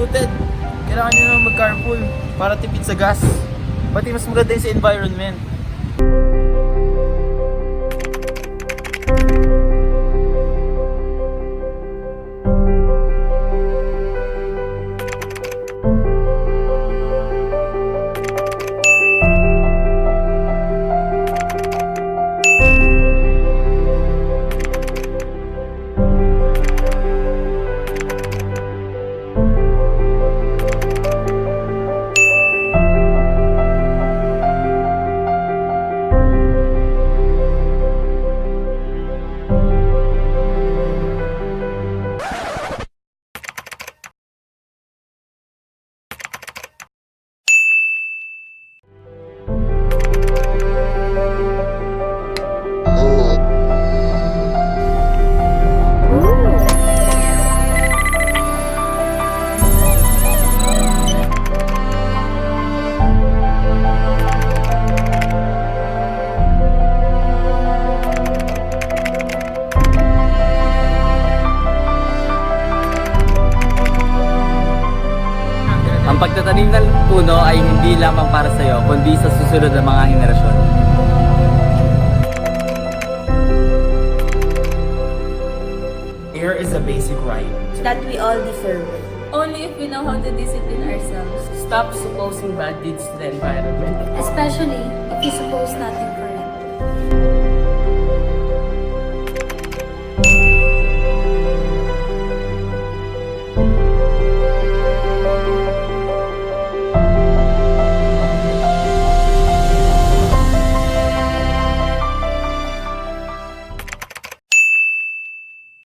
polluted. Kailangan nyo naman mag-carpool para tipid sa gas. Pati mas maganda yun sa environment. Ang pagtatanim ng puno ay hindi lamang para sa iyo, kundi sa susunod na mga henerasyon. Air is a basic right. that we all deserve. Only if we know how to discipline ourselves. Stop supposing bad deeds to the environment. Especially if we suppose nothing